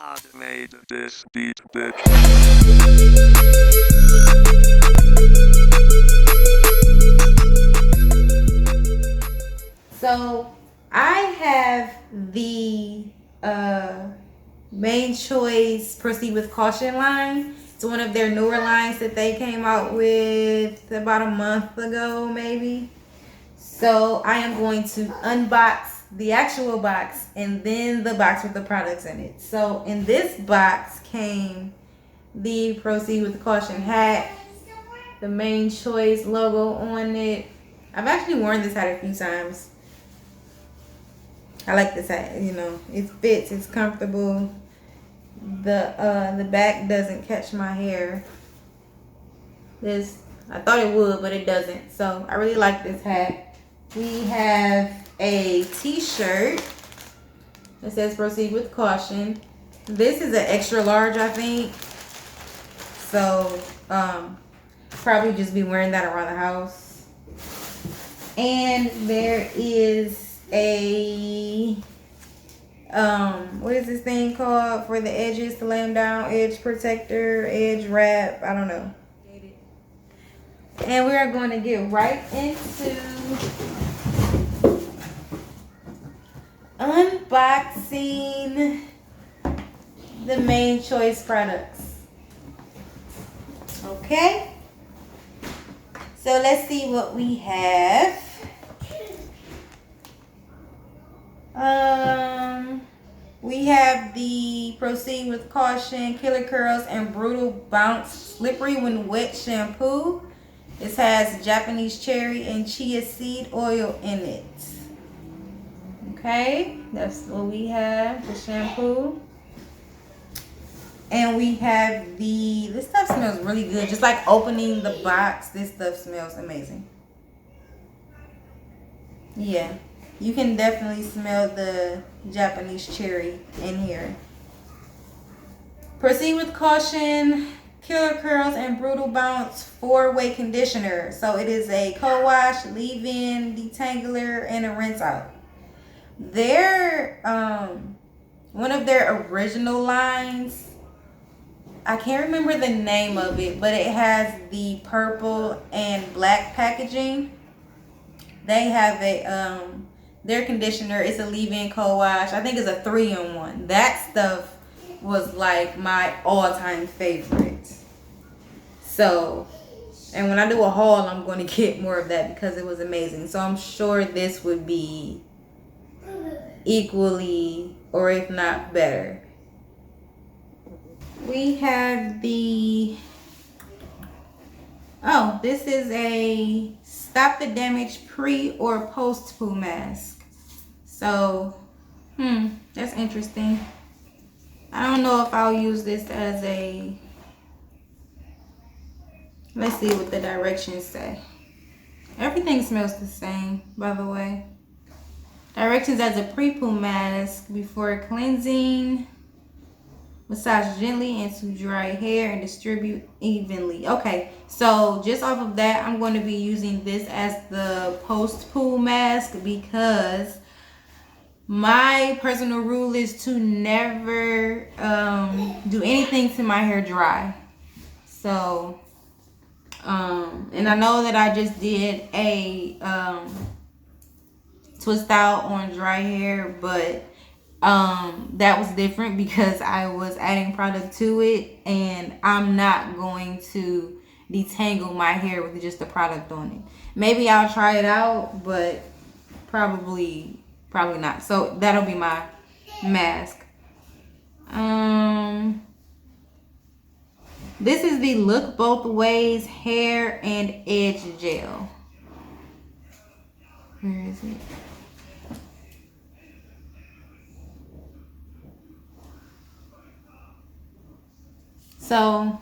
God made this beat, bitch. So I have the main choice proceed with caution line. It's one of their newer lines that they came out with about a month ago, maybe. So I am going to unbox the actual box and then the box with the products in it. So in this box came the proceed with caution hat, the main choice logo on it. I've actually worn this hat a few times. I like this hat, you know, it fits, it's comfortable. The back doesn't catch my hair. I thought it would, but it doesn't. So I really like this hat. We have a t-shirt that says proceed with caution. This is an extra large, I think. So probably just be wearing that around the house. And there is a what is this thing called for the edges to lay them down? Edge protector, edge wrap, I don't know. And we are going to get right into unboxing the main choice products. Okay, so let's see what we have. We have the Proceed with Caution Killer Curls and Brutal Bounce Slippery When Wet shampoo. This has Japanese cherry and chia seed oil in it. Okay, that's what we have, the shampoo. And we have this stuff smells really good. Just like opening the box, this stuff smells amazing. Yeah. You can definitely smell the Japanese cherry in here. Proceed with Caution Killer Curls and Brutal Bounce 4-way conditioner. So it is a co-wash, leave-in, detangler, and a rinse out. They're one of their original lines. I can't remember the name of it, but it has the purple and black packaging. They have a their conditioner is a leave-in co-wash. I think it's a 3-in-1. That stuff was like my all-time favorite. So, and when I do a haul, I'm going to get more of that because it was amazing. So I'm sure this would be equally, or if not better. We have this is a Stop the Damage pre or post poo mask. So, that's interesting. I don't know if I'll use this as let's see what the directions say. Everything smells the same, by the way. Directions as a pre-poo mask before cleansing. Massage gently into dry hair and distribute evenly. Okay, so just off of that, I'm going to be using this as the post-poo mask because my personal rule is to never do anything to my hair dry. So, and I know that I just did a twist out on dry hair, but that was different because I was adding product to it, and I'm not going to detangle my hair with just the product on it. Maybe I'll try it out, but probably not. So that'll be my mask. This is the Look Both Ways Hair and Edge Gel. Where is it? So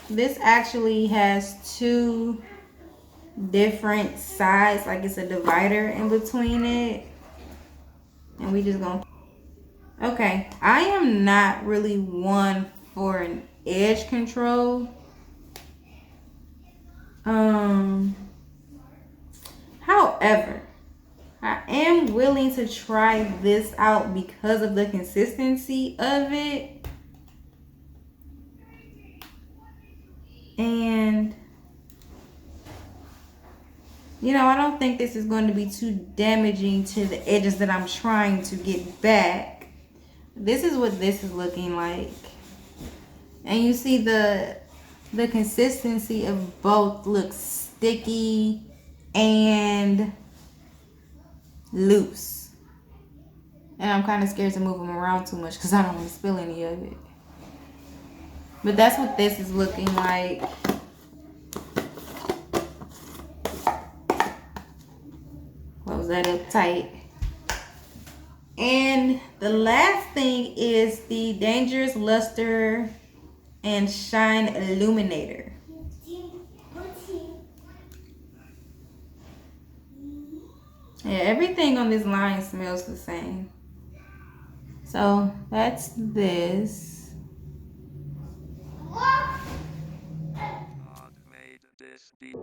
this actually has two different sides, like it's a divider in between it. And we just gonna, okay, I am not really one for an edge control. However, I am willing to try this out because of the consistency of it. And, you know, I don't think this is going to be too damaging to the edges that I'm trying to get back. This is what this is looking like. And you see the consistency of both looks sticky and loose. And I'm kind of scared to move them around too much because I don't want to spill any of it. But that's what this is looking like. Close that up tight. And the last thing is the Dangerous Luster and Shine Illuminator. Yeah, everything on this line smells the same. So that's this. God made this beat.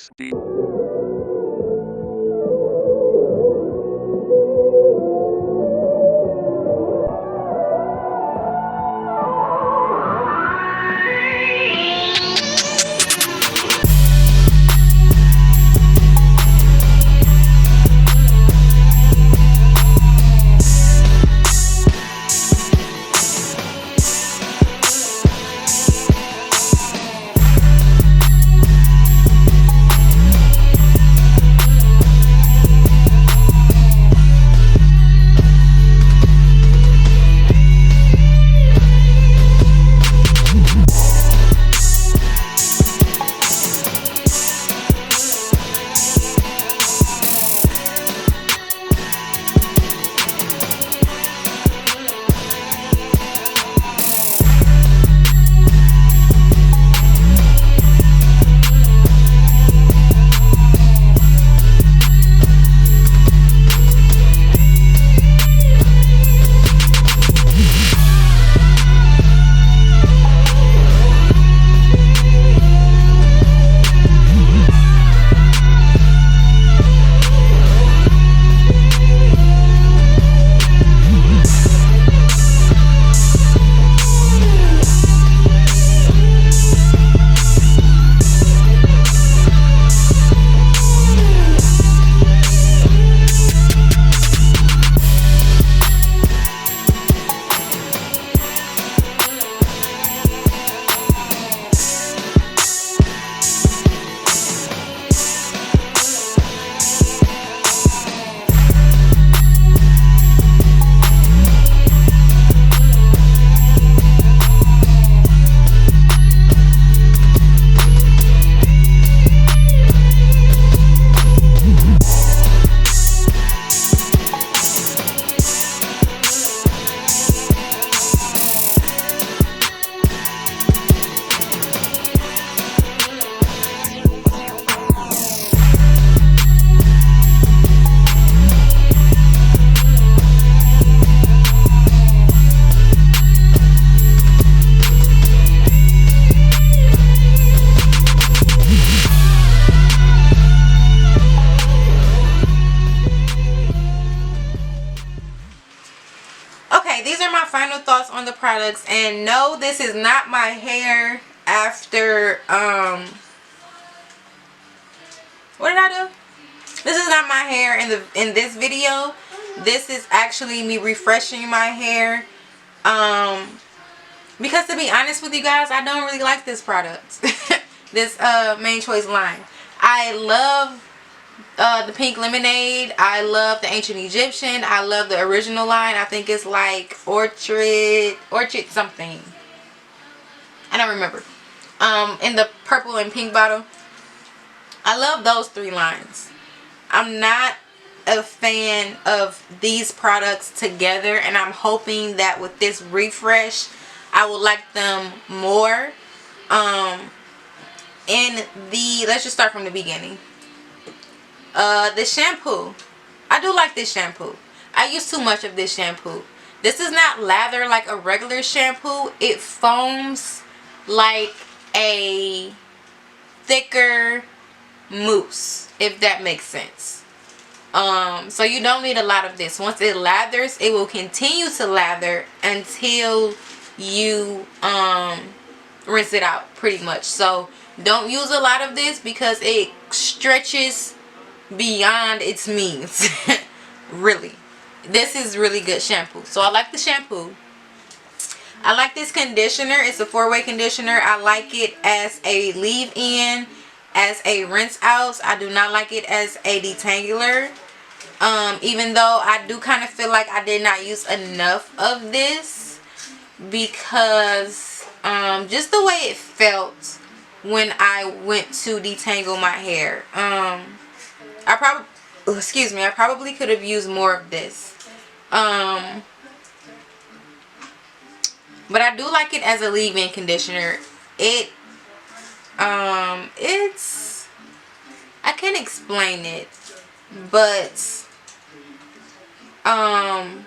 this deep. Okay, these are my final thoughts on the products. And no, this is not my hair after what did I do? This is not my hair in this video. This is actually me refreshing my hair. Because to be honest with you guys, I don't really like this product. This Main Choice line. I love the Pink Lemonade. I love the Ancient Egyptian. I love the original line. I think it's like Orchard something. I don't remember. In the purple and pink bottle. I love those three lines. I'm not a fan of these products together, and I'm hoping that with this refresh I will like them more. Let's just start from the beginning. The shampoo. I do like this shampoo. I use too much of this shampoo. This is not lather like a regular shampoo. It foams like a thicker mousse, if that makes sense. So you don't need a lot of this. Once it lathers, it will continue to lather until you rinse it out, pretty much. So don't use a lot of this because it stretches beyond its means. Really, this is really good shampoo. So I like the shampoo. I like this conditioner. It's a 4-way conditioner. I like it as a leave-in, as a rinse out. I do not like it as a detangler. Even though I do kind of feel like I did not use enough of this, because just the way it felt when I went to detangle my hair. I probably could have used more of this. But I do like it as a leave-in conditioner. It's I can't explain it, but I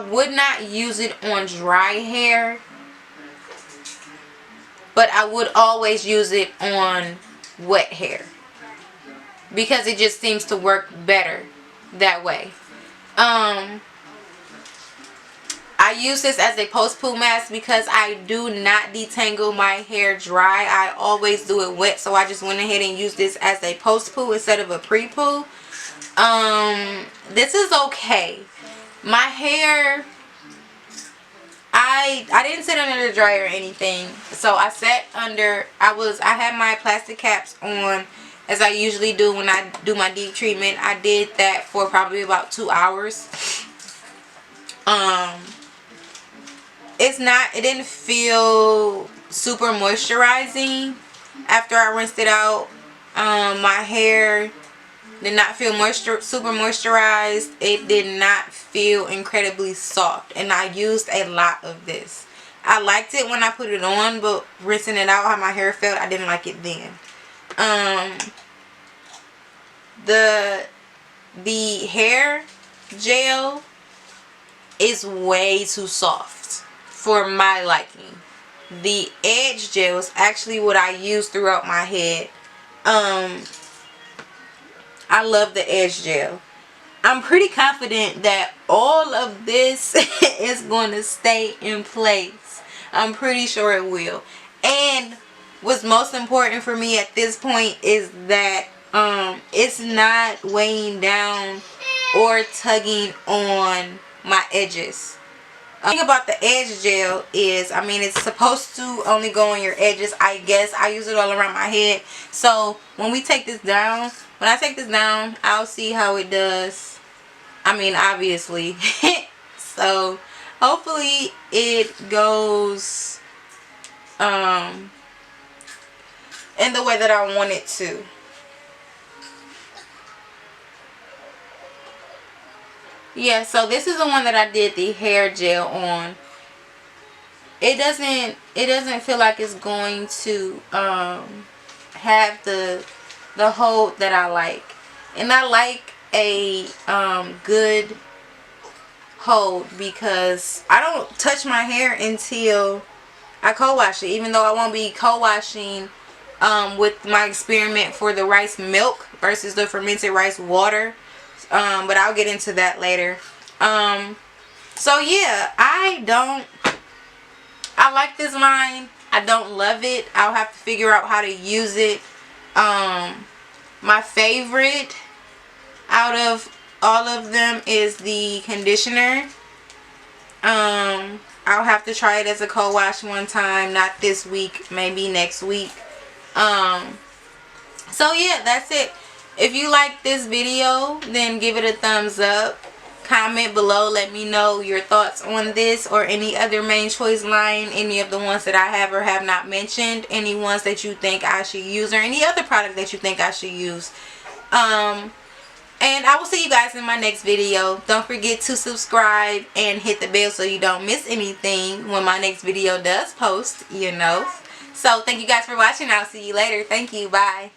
would not use it on dry hair, but I would always use it on wet hair, because it just seems to work better that way. I use this as a post-poo mask because I do not detangle my hair dry. I always do it wet, so I just went ahead and used this as a post-poo instead of a pre-poo. This is okay. My hair, I didn't sit under the dryer or anything, so I sat under. I had my plastic caps on, as I usually do when I do my deep treatment. I did that for probably about 2 hours. It didn't feel super moisturizing after I rinsed it out. My hair did not feel super moisturized. It did not feel incredibly soft, and I used a lot of this. I liked it when I put it on, but rinsing it out, how my hair felt, I didn't like it then. The hair gel is way too soft for my liking. The edge gel is actually what I use throughout my head. I love the edge gel. I'm pretty confident that all of this is going to stay in place. I'm pretty sure it will. And what's most important for me at this point is that it's not weighing down or tugging on my edges. The thing about the edge gel is, I mean, it's supposed to only go on your edges. I guess I use it all around my head. So when I take this down, I'll see how it does. I mean, obviously. So hopefully it goes in the way that I want it to. Yeah, so this is the one that I did the hair gel on. It doesn't feel like it's going to have the hold that I like. And I like a good hold, because I don't touch my hair until I co-wash it, even though I won't be co-washing with my experiment for the rice milk versus the fermented rice water. But I'll get into that later. So yeah, I like this line. I don't love it. I'll have to figure out how to use it. My favorite out of all of them is the conditioner. I'll have to try it as a co-wash one time, not this week, maybe next week. So yeah, that's it. If you like this video, then give it a thumbs up. Comment below, let me know your thoughts on this or any other main choice line, any of the ones that I have or have not mentioned, any ones that you think I should use, or any other product that you think I should use. And I will see you guys in my next video. Don't forget to subscribe and hit the bell so you don't miss anything when my next video does post, you know. So thank you guys for watching. I'll see you later. Thank you. Bye.